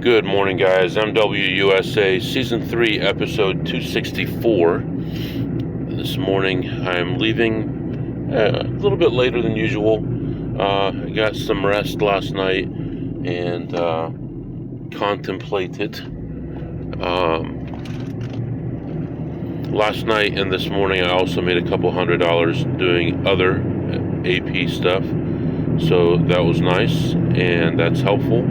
Good morning, guys. MWUSA Season 3, Episode 264. This morning, I'm leaving a little bit later than usual. I got some rest last night and contemplated. Last night and this morning, I also made a couple $100 doing other AP stuff. So that was nice, and that's helpful.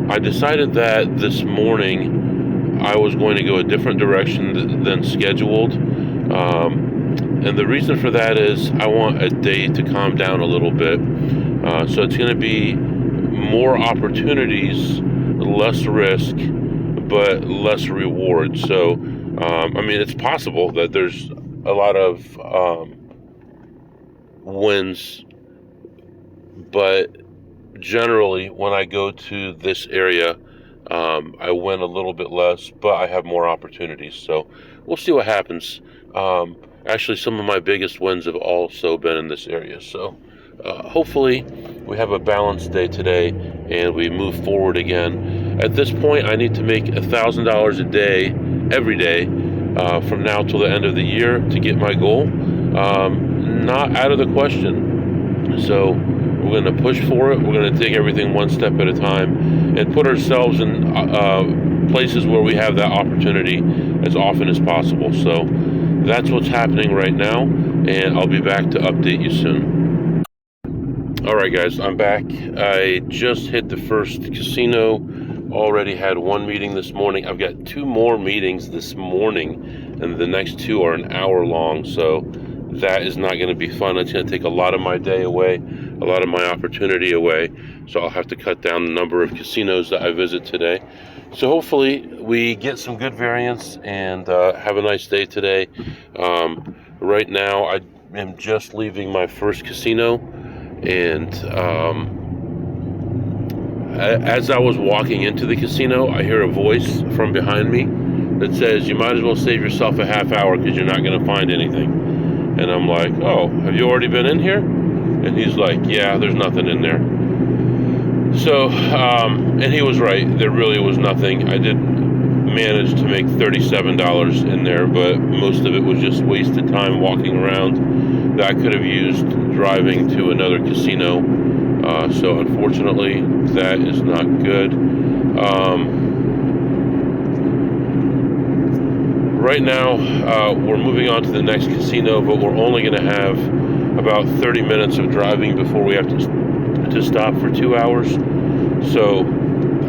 I decided that this morning I was going to go a different direction than scheduled. And the reason for that is I want a day to calm down a little bit. So it's going to be more opportunities, less risk, but less reward. So, it's possible that there's a lot of wins, but generally, when I go to this area, I win a little bit less, but I have more opportunities. So we'll see what happens. Actually, some of my biggest wins have also been in this area. So hopefully we have a balanced day today and we move forward again. At this point, I need to make $1,000 a day, every day, from now till the end of the year to get my goal. Not out of the question. So we're going to push for it. We're going to take everything one step at a time and put ourselves in places where we have that opportunity as often as possible. So that's what's happening right now, and I'll be back to update you soon. All right, guys, I'm back. I just hit the first casino. Already had one meeting this morning. I've got two more meetings this morning, and the next two are an hour long. So that is not going to be fun. It's going to take a lot of my day away, a lot of my opportunity away. So I'll have to cut down the number of casinos that I visit today. So hopefully we get some good variance and have a nice day today. Right now I am just leaving my first casino, and as I was walking into the casino, I hear a voice from behind me that says, "You might as well save yourself a half hour because you're not going to find anything." And I'm like, "Oh, have you already been in here?" And he's like, "Yeah, there's nothing in there." So, and he was right. There really was nothing. I did manage to make $37 in there, but most of it was just wasted time walking around that I could have used driving to another casino. So unfortunately, that is not good. Right now, we're moving on to the next casino, but we're only going to have about 30 minutes of driving before we have to stop for 2 hours. So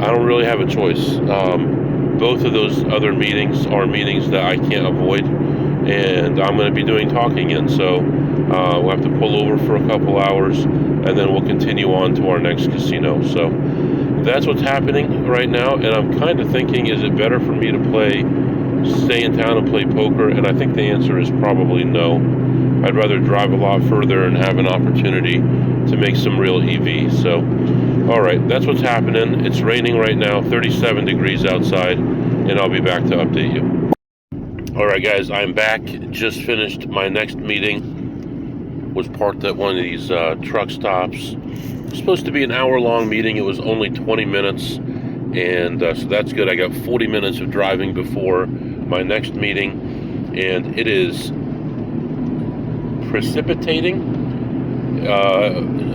I don't really have a choice. Both of those other meetings are meetings that I can't avoid, and I'm going to be doing talking in. So we'll have to pull over for a couple hours, and then we'll continue on to our next casino. So that's what's happening right now, and I'm kind of thinking, is it better for me to stay in town and play poker? And I think the answer is probably no. I'd rather drive a lot further and have an opportunity to make some real EV. So, all right, that's what's happening. It's raining right now, 37 degrees outside, and I'll be back to update you. All right, guys, I'm back. Just finished my next meeting. Was parked at one of these truck stops. It was supposed to be an hour-long meeting. It was only 20 minutes, and so that's good. I got 40 minutes of driving before my next meeting, and it is precipitating.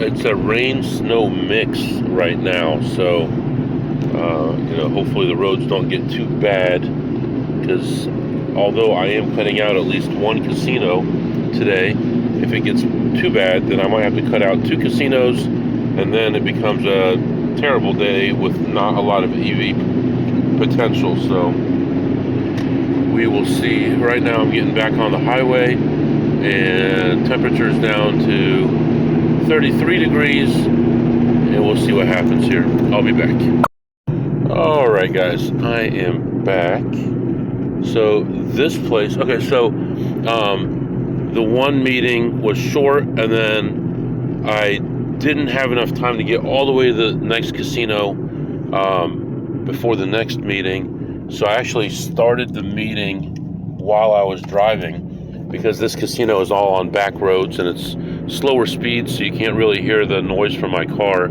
It's a rain-snow mix right now, so hopefully the roads don't get too bad, because although I am cutting out at least one casino today, if it gets too bad, then I might have to cut out two casinos, and then it becomes a terrible day with not a lot of EV potential. So we will see. Right now I'm getting back on the highway, and temperature's down to 33 degrees, and we'll see what happens here. I'll be back. All right, guys, I am back. So this place, okay, so the one meeting was short, and then I didn't have enough time to get all the way to the next casino before the next meeting. So I actually started the meeting while I was driving, because this casino is all on back roads and it's slower speed, so you can't really hear the noise from my car.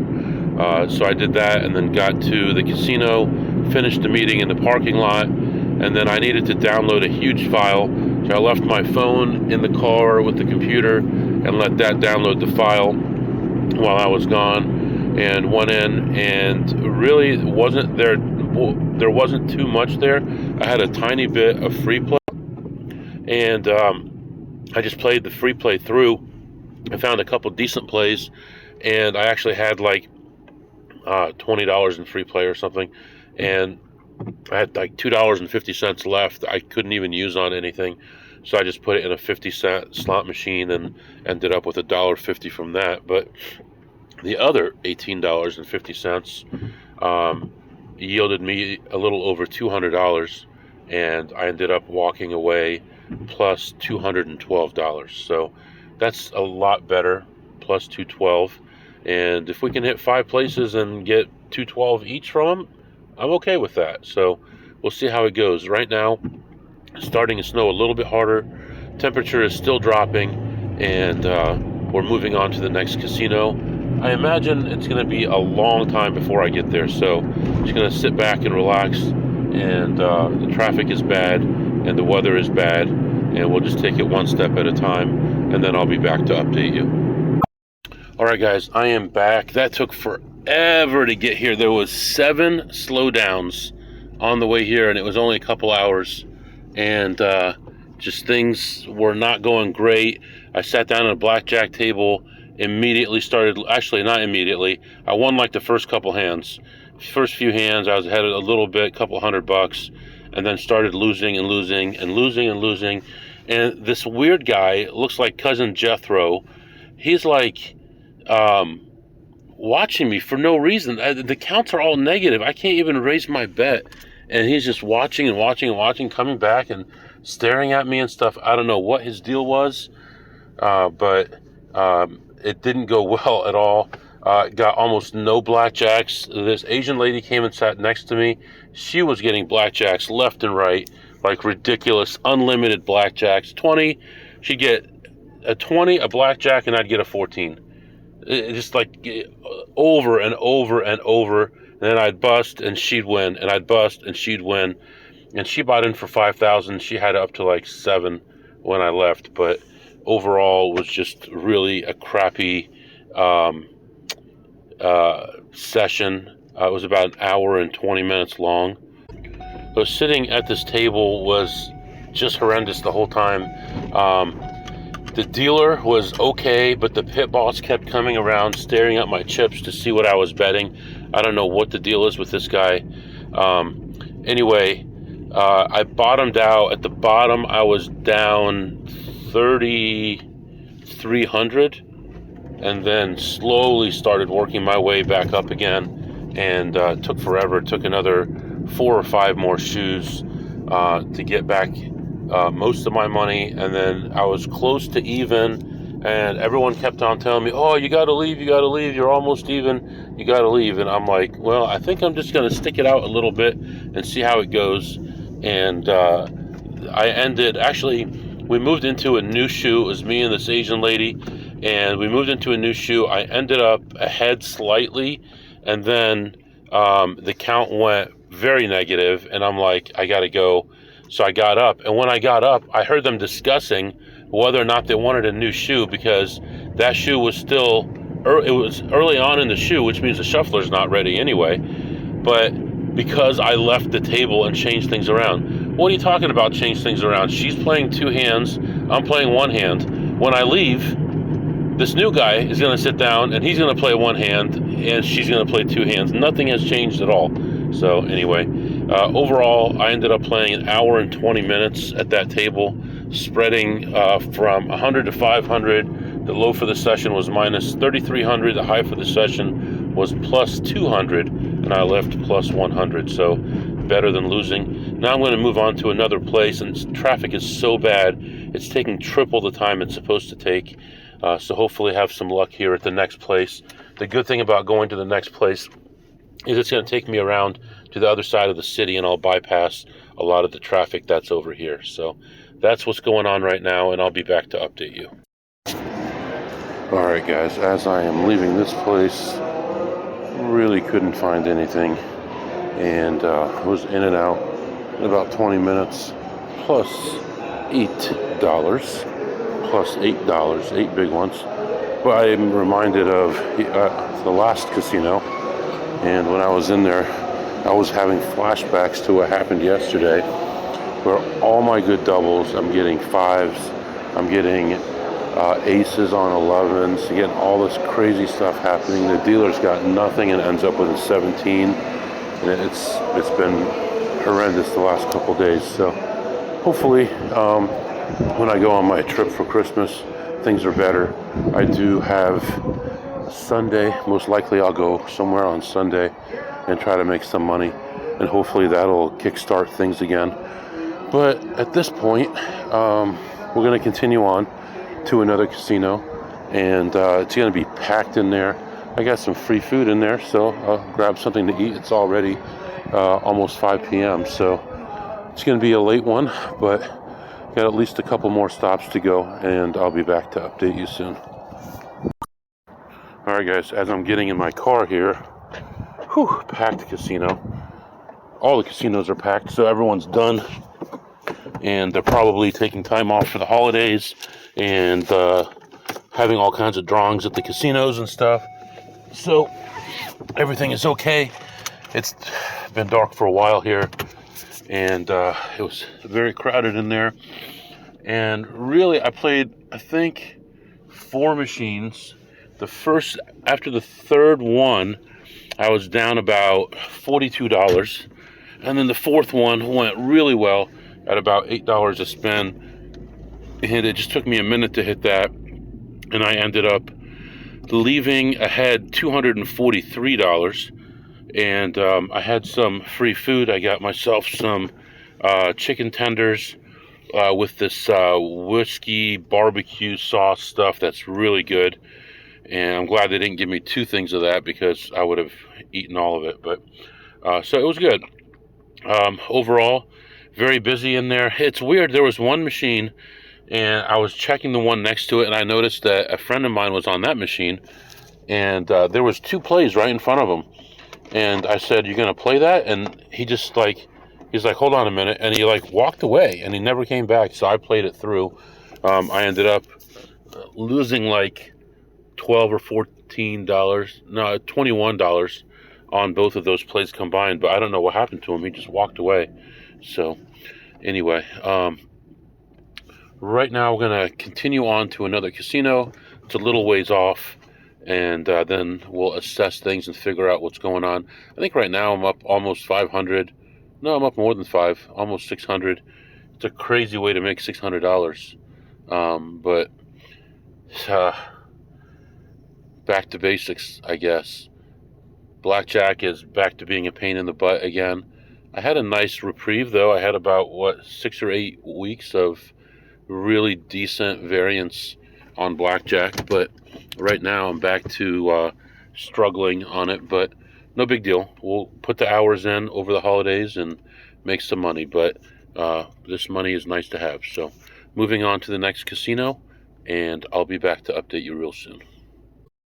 So I did that and then got to the casino, finished the meeting in the parking lot, and then I needed to download a huge file. So I left my phone in the car with the computer and let that download the file while I was gone, and went in, and really there wasn't too much there. I had a tiny bit of free play, and I just played the free play through. I found a couple decent plays, and I actually had like $20 in free play or something, and I had like $2.50 left. I couldn't even use on anything, so I just put it in a 50-cent slot machine and ended up with $1.50 from that. But the other $18.50 yielded me a little over $200, and I ended up walking away plus $212. So that's a lot better, plus $212. And if we can hit 5 places and get $212 each from them, I'm okay with that. So we'll see how it goes. Right now, it's starting to snow a little bit harder. Temperature is still dropping, and we're moving on to the next casino. I imagine it's going to be a long time before I get there, so I'm just going to sit back and relax. And the traffic is bad, and the weather is bad, and we'll just take it one step at a time, and then I'll be back to update you. All right, guys, I am back. That took forever to get here. There was 7 slowdowns on the way here, and it was only a couple hours, and just things were not going great. I sat down at a blackjack table, immediately started, actually not immediately, I won like the first couple hands. First few hands I was ahead a little bit, couple $100, and then started losing and losing and losing and losing. And this weird guy, looks like Cousin Jethro, he's like watching me for no reason. The counts are all negative. I can't even raise my bet, and he's just watching and watching and watching, coming back and staring at me and stuff. I don't know what his deal was, but it didn't go well at all. Got almost no blackjacks. This Asian lady came and sat next to me. She was getting blackjacks left and right, like ridiculous, unlimited blackjacks. 20, she'd get a 20, a blackjack, and I'd get a 14. It just like over and over and over. And then I'd bust and she'd win, and I'd bust and she'd win. And she bought in for 5,000. She had up to like 7 when I left, but overall was just really a crappy session. It was about an hour and 20 minutes long. So sitting at this table was just horrendous the whole time. The dealer was okay, but the pit boss kept coming around, staring at my chips to see what I was betting. I don't know what the deal is with this guy. Anyway, I bottomed out. At the bottom, I was down 3,300, and then slowly started working my way back up again, and took forever. It took another 4 or 5 more shoes to get back most of my money, and then I was close to even, and everyone kept on telling me, oh, you gotta leave, you're almost even, you gotta leave. And I'm like, well, I think I'm just gonna stick it out a little bit and see how it goes. And we moved into a new shoe. It was me and this Asian lady, and we moved into a new shoe. I ended up ahead slightly, and then the count went very negative, and I'm like, I gotta go. So I got up, and when I got up, I heard them discussing whether or not they wanted a new shoe, because that shoe was still, it was early on in the shoe, which means the shuffler's not ready anyway. But because I left the table and changed things around. What are you talking about, change things around? She's playing 2 hands, I'm playing 1 hand. When I leave, this new guy is going to sit down, and he's going to play 1 hand, and she's going to play 2 hands. Nothing has changed at all. So anyway, overall, I ended up playing an hour and 20 minutes at that table, spreading from 100 to 500. The low for the session was minus 3,300. The high for the session was plus 200, and I left plus 100. So better than losing. Now I'm going to move on to another place, and traffic is so bad, it's taking triple the time it's supposed to take. So hopefully have some luck here at the next place. The good thing about going to the next place is it's going to take me around to the other side of the city, and I'll bypass a lot of the traffic that's over here. So that's what's going on right now, and I'll be back to update you. All right, guys, as I am leaving this place really couldn't find anything, and was in and out in about 20 minutes, plus $8, plus $8, 8 big ones. But I'm reminded of the last casino, and when I was in there, I was having flashbacks to what happened yesterday, where all my good doubles, I'm getting 5s, I'm getting aces on 11s, getting all this crazy stuff happening. The dealer's got nothing and ends up with a 17, and it's been horrendous the last couple days. So hopefully when I go on my trip for Christmas, things are better. I do have Sunday, most likely I'll go somewhere on Sunday and try to make some money, and hopefully that'll kickstart things again. But at this point, we're going to continue on to another casino, and it's going to be packed in there. I got some free food in there, so I'll grab something to eat. It's already almost 5 p.m., so it's going to be a late one, but got at least a couple more stops to go, and I'll be back to update you soon. Alright guys, as I'm getting in my car here, packed casino. All the casinos are packed, so everyone's done, and they're probably taking time off for the holidays and having all kinds of drawings at the casinos and stuff. So everything is okay. It's been dark for a while here, and it was very crowded in there. And really, I played, I think, 4 machines. After the third one, I was down about $42. And then the fourth one went really well at about $8 a spin. And it just took me a minute to hit that. And I ended up leaving ahead $243. And I had some free food. I got myself some chicken tenders with this whiskey barbecue sauce stuff that's really good. And I'm glad they didn't give me 2 things of that, because I would have eaten all of it. But so it was good. Overall, very busy in there. It's weird. There was one machine, and I was checking the one next to it, and I noticed that a friend of mine was on that machine, and there was 2 plays right in front of him. And I said, "You gonna play that?" And he just he's like, "Hold on a minute," and he walked away, and he never came back. So I played it through. I ended up losing $12 or $14, no, $21 on both of those plays combined, but I don't know what happened to him. He just walked away. So anyway, right now we're going to continue on to another casino. It's a little ways off, and then we'll assess things and figure out what's going on. I think right now I'm up almost 500. No, I'm up more than 5, almost 600. It's a crazy way to make $600. But back to basics, I guess. Blackjack is back to being a pain in the butt again. I had a nice reprieve, though. I had about, 6 or 8 weeks of really decent variance on blackjack. But right now I'm back to struggling on it. But no big deal. We'll put the hours in over the holidays and make some money. But this money is nice to have. So moving on to the next casino, and I'll be back to update you real soon.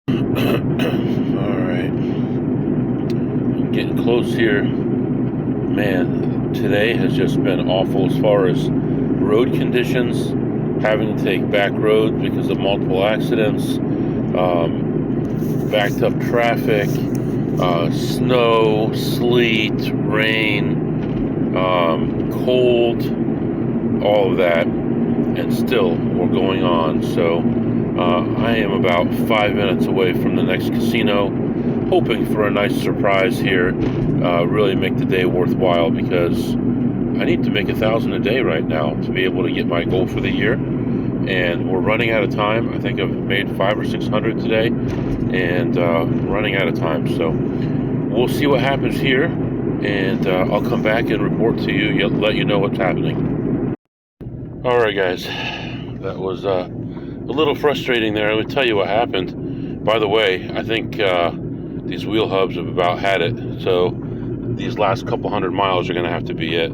Alright, I'm getting close here. Man, today has just been awful as far as road conditions, having to take back roads because of multiple accidents, backed up traffic, snow, sleet, rain, cold, all of that, and still we're going on. So I am about 5 minutes away from the next casino, hoping for a nice surprise here, really make the day worthwhile, because I need to make 1,000 a day right now to be able to get my goal for the year, and we're running out of time. I think I've made 500 or 600 today, and running out of time. So we'll see what happens here, and I'll come back and report to you, let you know what's happening. Alright guys, that was a little frustrating there. Let me tell you what happened. By the way, I think these wheel hubs have about had it, so these last couple 100 miles are going to have to be it.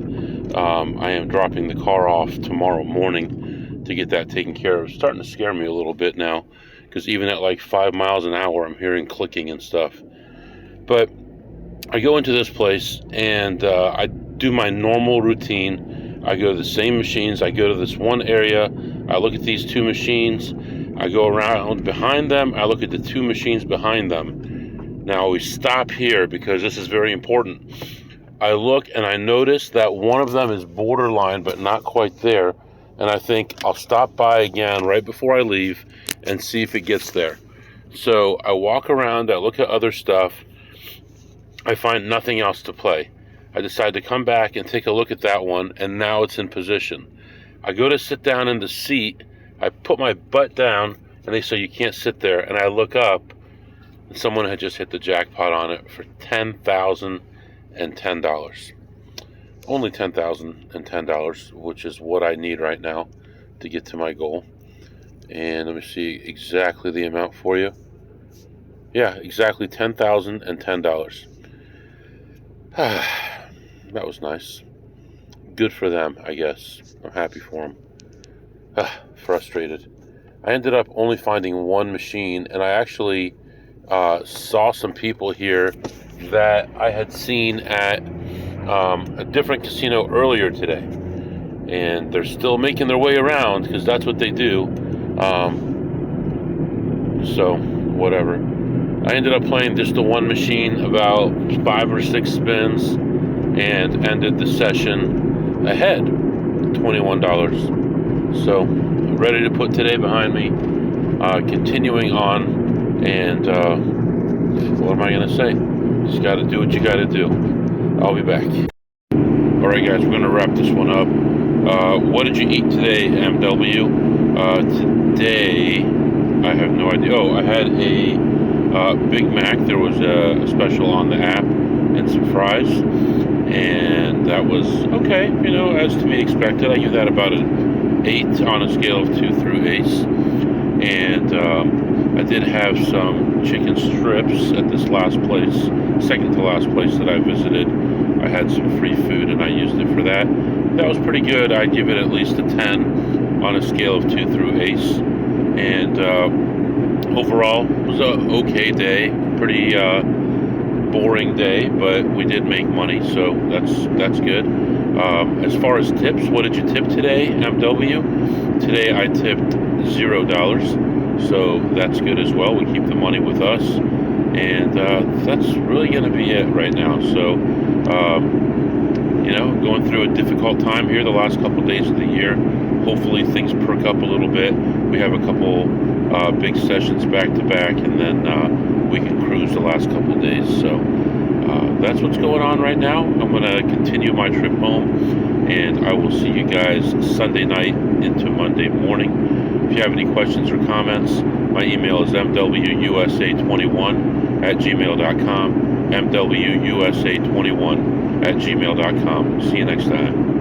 I am dropping the car off tomorrow morning to get that taken care of. It's starting to scare me a little bit now, because even at 5 miles an hour I'm hearing clicking and stuff. But I go into this place and I do my normal routine. I go to the same machines. I go to this one area. I look at these two machines. I go around behind them. I look at the two machines behind them. Now we stop here because this is very important. I look and I notice that one of them is borderline, but not quite there. And I think I'll stop by again right before I leave and see if it gets there. So I walk around, I look at other stuff. I find nothing else to play. I decide to come back and take a look at that one, and now it's in position. I go to sit down in the seat. I put my butt down, and they say you can't sit there. And I look up, and someone had just hit the jackpot on it for $10,010. Only $10,010, which is what I need right now to get to my goal. And let me see exactly the amount for you. Yeah, exactly $10,010. That was nice. Good for them, I guess. I'm happy for them. Frustrated. I ended up only finding one machine, and I actually saw some people here that I had seen at a different casino earlier today. And they're still making their way around because that's what they do. So, whatever. I ended up playing just the one machine, about 5 or 6 spins, and ended the session ahead, $21. So, ready to put today behind me, continuing on, and what am I going to say? Just got to do what you got to do. I'll be back. All right, guys, we're going to wrap this one up. What did you eat today, MW? Today, I have no idea. Oh, I had a Big Mac. There was a special on the app and some fries, and that was okay, as to be expected. I give that about an 8 on a scale of 2 through 8. And I did have some chicken strips at this last place, second to last place that I visited. I had some free food and I used it for that. That was pretty good. I'd give it at least a 10 on a scale of 2 through 8. And overall, it was an okay day. Pretty boring day, but we did make money, so that's good. As far as tips, what did you tip today, MW? Today I tipped $0, so that's good as well. We keep the money with us, and that's really going to be it right now. So, going through a difficult time here the last couple days of the year. Hopefully things perk up a little bit. We have a couple big sessions back to back, and then we can cruise the last couple of days. So that's what's going on right now. I'm going to continue my trip home, and I will see you guys Sunday night into Monday morning. If you have any questions or comments, my email is mwusa21@gmail.com, mwusa21@gmail.com. See you next time.